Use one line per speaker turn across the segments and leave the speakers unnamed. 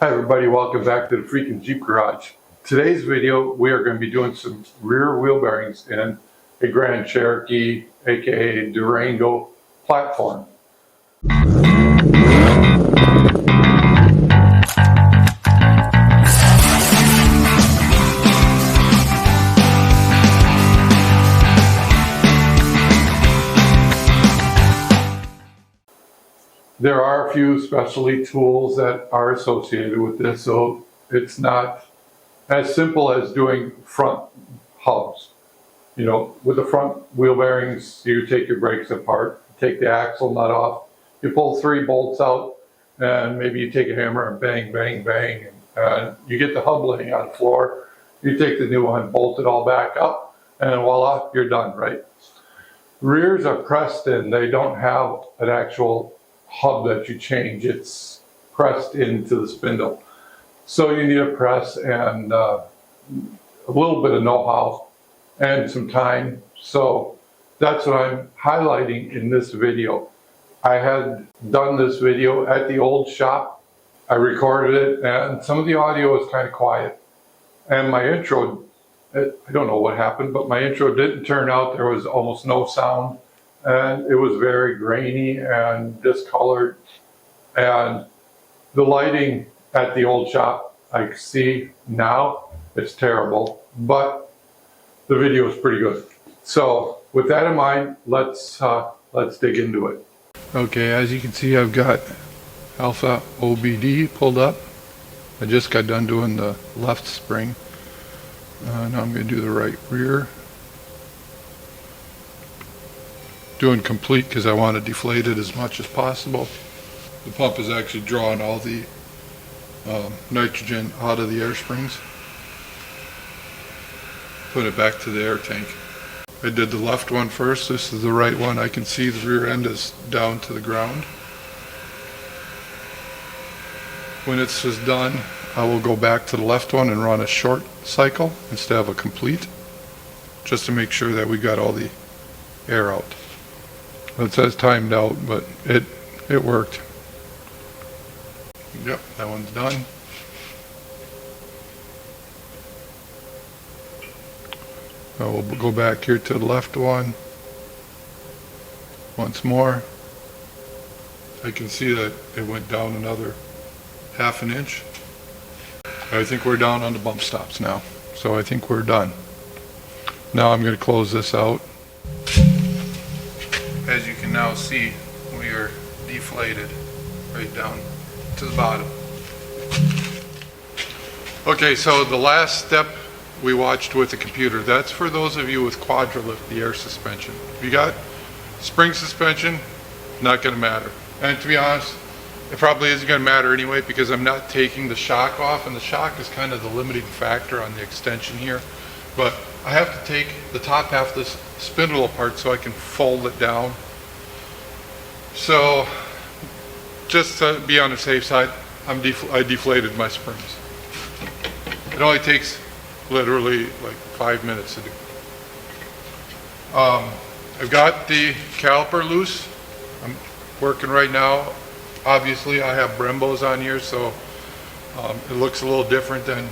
Hi everybody, welcome back to the freaking Jeep Garage. Today's video we are going to be doing some rear wheel bearings in a Grand Cherokee, aka Durango platform. There are a few specialty tools that are associated with this, so it's not as simple as doing front hubs. You know, with the front wheel bearings, you take your brakes apart, take the axle nut off, you pull 3 bolts out, and maybe you take a hammer and bang, bang, bang, and you get the hub laying on the floor. You take the new one, bolt it all back up, and voila, you're done, right? Rears are pressed in. They don't have an actual hub that you change. It's pressed into the spindle. So you need a press and a little bit of know-how and some time. So that's what I'm highlighting in this video. I had done this video at the old shop. I recorded it and some of the audio was kind of quiet. And my intro, I don't know what happened, but my intro didn't turn out. There was almost no sound. And it was very grainy and discolored, and the lighting at the old shop, I see now, it's terrible, but the video is pretty good. So with that in mind, let's dig into it. Okay, as you can see, I've got Alpha OBD pulled up. I just got done doing the left spring. Now I'm going to do the right rear. Doing complete because I want to deflate it as much as possible. The pump is actually drawing all the nitrogen out of the air springs. Put it back to the air tank. I did the left one first. This is the right one. I can see the rear end is down to the ground. When it's just done, I will go back to the left one and run a short cycle instead of a complete, just to make sure that we got all the air out. It says timed out, but it worked. Yep, that one's done. Now we'll go back here to the left one once more. I can see that it went down another ½ an inch. I think we're down on the bump stops now, so I think we're done. Now I'm going to close this out. As you can now see, we are deflated right down to the bottom. Okay, so the last step we watched with the computer, that's for those of you with Quadralift, the air suspension. If you got spring suspension, not going to matter. And to be honest, it probably isn't going to matter anyway because I'm not taking the shock off, and the shock is kind of the limiting factor on the extension here. But I have to take the top half of this spindle apart so I can fold it down. So just to be on the safe side, I deflated my springs. It only takes literally like 5 minutes to do. I've got the caliper loose. I'm working right now. Obviously I have Brembos on here, so it looks a little different than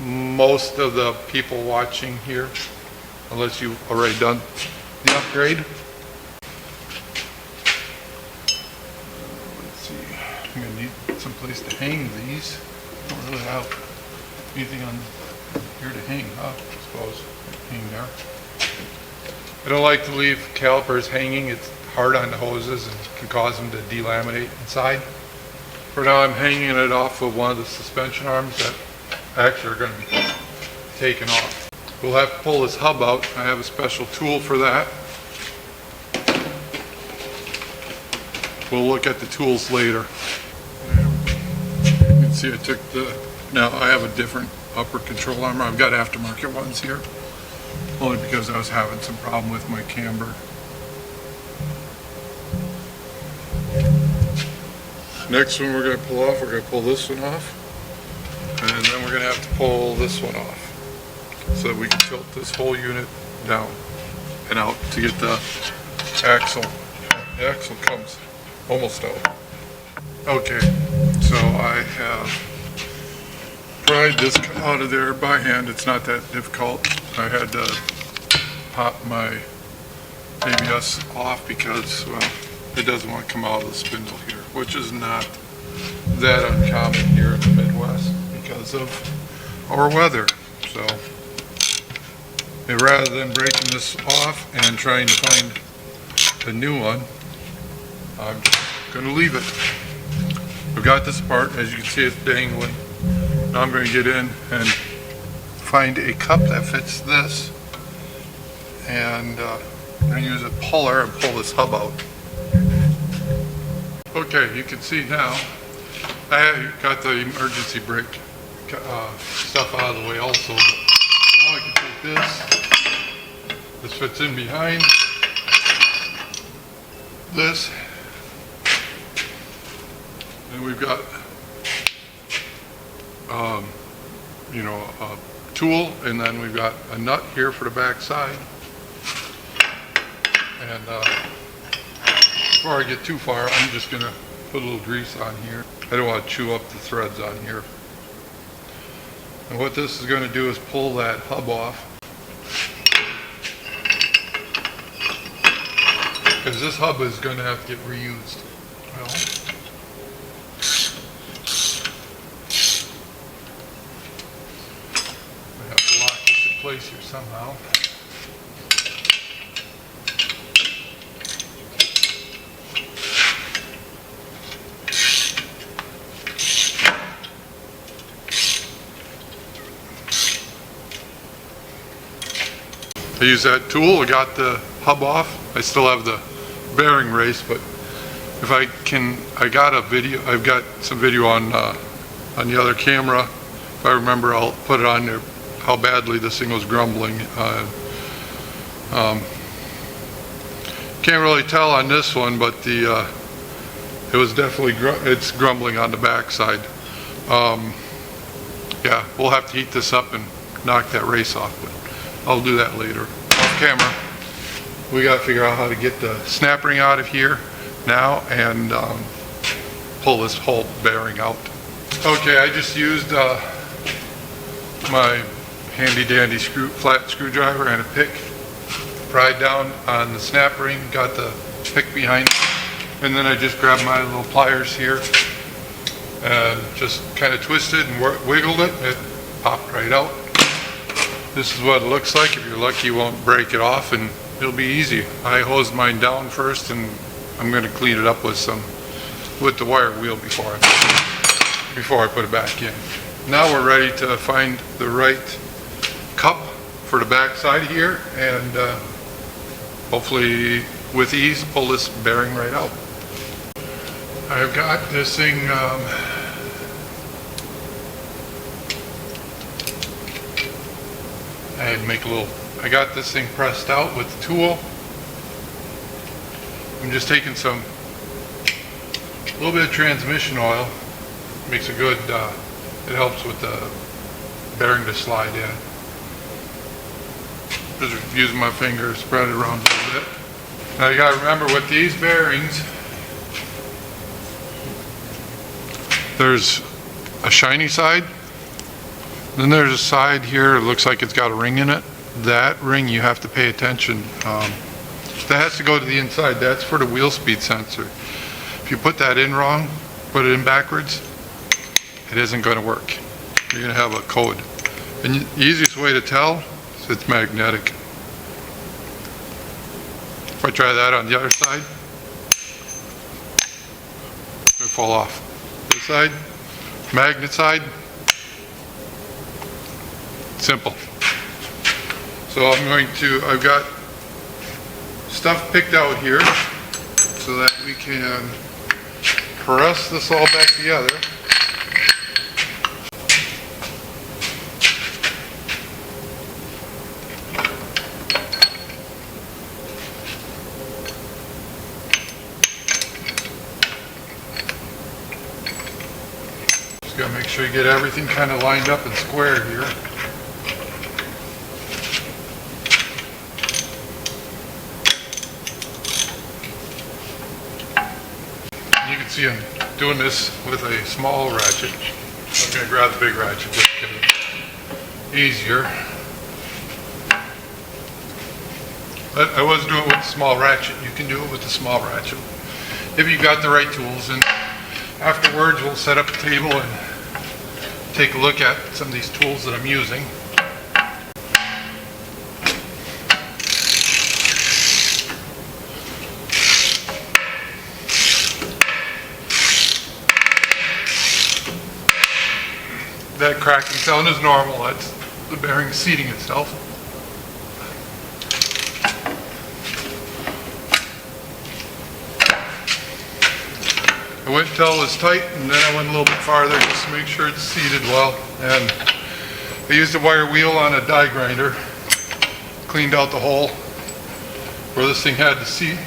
most of the people watching here, unless you've already done the upgrade. Let's see, I'm going to need some place to hang these. Don't really have anything on here to hang, huh? I suppose. Hang there. I don't like to leave calipers hanging. It's hard on the hoses and can cause them to delaminate inside. For now I'm hanging it off of one of the suspension arms that actually are going to be taken off. We'll have to pull this hub out. I have a special tool for that. We'll look at the tools later. You can see I took now I have a different upper control arm. I've got aftermarket ones here, only because I was having some problem with my camber. Next one we're going to pull off, we're going to pull this one off. And then we're going to have to pull this one off so that we can tilt this whole unit down and out to get the axle. The axle comes almost out. Okay, so I have pried this out of there by hand. It's not that difficult. I had to pop my ABS off because, well, it doesn't want to come out of the spindle here, which is not that uncommon here in the Midwest because of our weather. So rather than breaking this off and trying to find a new one, I'm just going to leave it. I've got this part, as you can see, it's dangling. Now I'm going to get in and find a cup that fits this, and I'm going to use a puller and pull this hub out. Okay, you can see now I got the emergency brake stuff out of the way also, but now I can take this. This fits in behind this, and we've got you know, a tool, and then we've got a nut here for the back side. And before I get too far, I'm just going to put a little grease on here. I don't want to chew up the threads on here. And what this is going to do is pull that hub off, because this hub is going to have to get reused. Well, I have to lock this in place here somehow. I use that tool. I got the hub off. I still have the bearing race, but if I can, I've got some video on the other camera. If I remember, I'll put it on there, how badly this thing was grumbling. Can't really tell on this one, but it was definitely, it's grumbling on the back side. Yeah, we'll have to heat this up and knock that race off, but I'll do that later. Off camera. We got to figure out how to get the snap ring out of here now and pull this whole bearing out. Okay, I just used my handy dandy flat screwdriver and a pick. Pried down on the snap ring, got the pick behind it, and then I just grabbed my little pliers here and just kind of twisted and wiggled it. It popped right out. This is what it looks like. If you're lucky, you won't break it off, and it'll be easy. I hosed mine down first, and I'm going to clean it up with the wire wheel before I put it back in. Now we're ready to find the right cup for the back side here, and hopefully with ease pull this bearing right out. I've got this thing I got this thing pressed out with the tool. I'm just taking a little bit of transmission oil. Makes a good, it helps with the bearing to slide in. Just using my finger, spread it around a little bit. Now you gotta remember with these bearings, there's a shiny side. Then there's a side here, it looks like it's got a ring in it. That ring you have to pay attention. That has to go to the inside. That's for the wheel speed sensor. If you put that in wrong, put it in backwards, it isn't going to work. You're going to have a code. And the easiest way to tell is it's magnetic. If I try that on the other side, it'll fall off. This side, magnet side, simple. So I've got stuff picked out here so that we can press this all back together. Just gotta make sure you get everything kind of lined up and square here. See, I'm doing this with a small ratchet. I'm going to grab the big ratchet just to get it easier. But I was doing it with a small ratchet. You can do it with a small ratchet if you got the right tools. And afterwards we'll set up a table and take a look at some of these tools that I'm using. That cracking sound is normal. That's the bearing seating itself. I went until it was tight, and then I went a little bit farther just to make sure it's seated well. And I used a wire wheel on a die grinder, cleaned out the hole where this thing had to seat.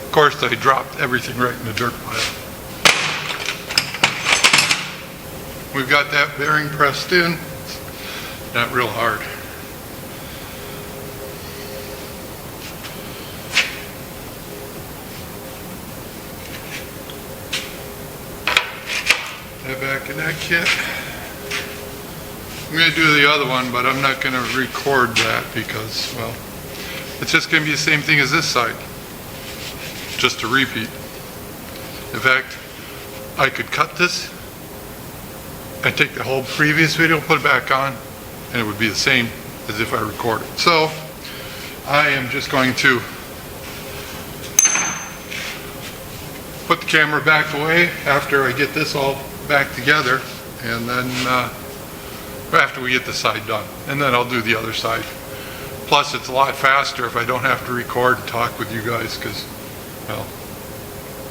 Of course, I dropped everything right in the dirt pile. We've got that bearing pressed in. It's not real hard. That back in that kit. I'm going to do the other one, but I'm not going to record that because, well, it's just going to be the same thing as this side. Just a repeat. In fact, I could cut this and take the whole previous video, put it back on, and it would be the same as if I recorded. So I am just going to put the camera back away after I get this all back together, and then after we get this side done, and then I'll do the other side. Plus, it's a lot faster if I don't have to record and talk with you guys, because, well,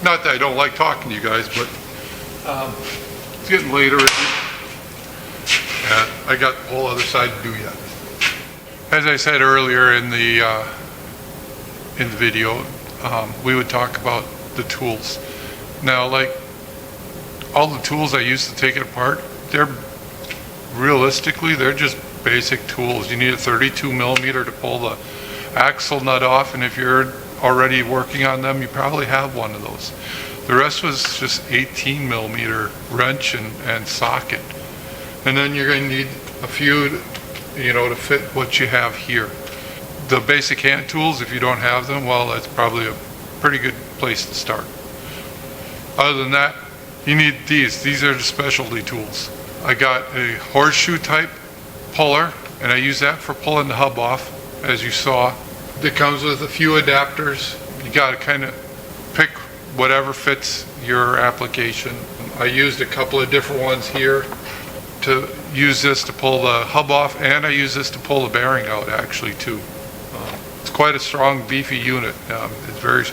not that I don't like talking to you guys, but it's getting later, and I got the whole other side to do yet. As I said earlier in the video, we would talk about the tools. Now, like all the tools I use to take it apart, they're realistically, they're just basic tools. You need a 32 millimeter to pull the axle nut off, and if you're already working on them, you probably have one of those. The rest was just 18 millimeter wrench and socket. And then you're going to need a few, you know, to fit what you have here. The basic hand tools, if you don't have them, well, that's probably a pretty good place to start. Other than that, you need these. These are the specialty tools. I got a horseshoe type puller, and I use that for pulling the hub off, as you saw. It comes with a few adapters. You got to kind of pick whatever fits your application. I used a couple of different ones here to use this to pull the hub off, and I use this to pull the bearing out actually too. It's quite a strong, beefy unit. It's very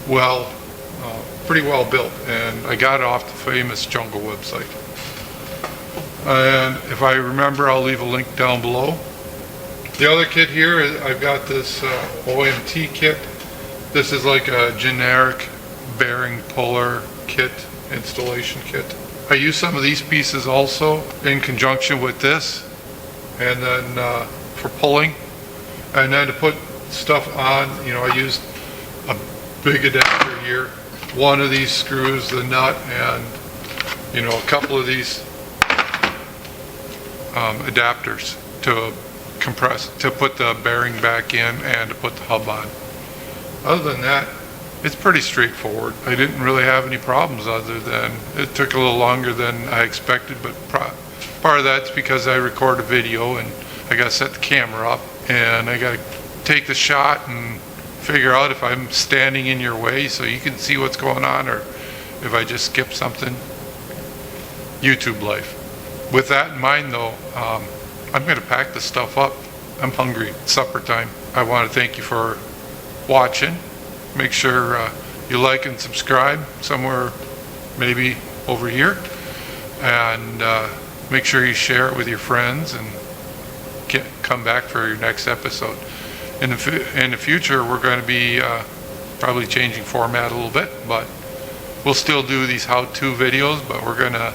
well, pretty well built, and I got it off the famous Jungle website. And if I remember, I'll leave a link down below. The other kit here, I've got this OMT kit. This is like a generic bearing puller kit, installation kit. I use some of these pieces also in conjunction with this, and then for pulling, and then to put stuff on, you know, I used a big adapter here, one of these screws, the nut, and, you know, a couple of these adapters to compress, to put the bearing back in and to put the hub on. Other than that, it's pretty straightforward. I didn't really have any problems, other than it took a little longer than I expected, but part of that's because I record a video and I got to set the camera up and I got to take the shot and figure out if I'm standing in your way so you can see what's going on, or if I just skip something. YouTube life. With that in mind though, I'm going to pack this stuff up. I'm hungry. It's supper time. I want to thank you for watching. Make sure you like and subscribe somewhere, maybe over here, and make sure you share it with your friends and come back for your next episode. In the future, we're going to be probably changing format a little bit, but we'll still do these how-to videos, but we're going to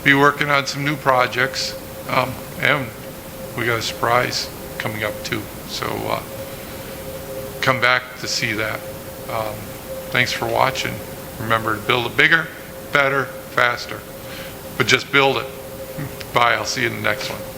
be working on some new projects, and we got a surprise coming up too, so come back to see that. Thanks for watching. Remember to build it bigger, better, faster. But just build it. Bye, I'll see you in the next one.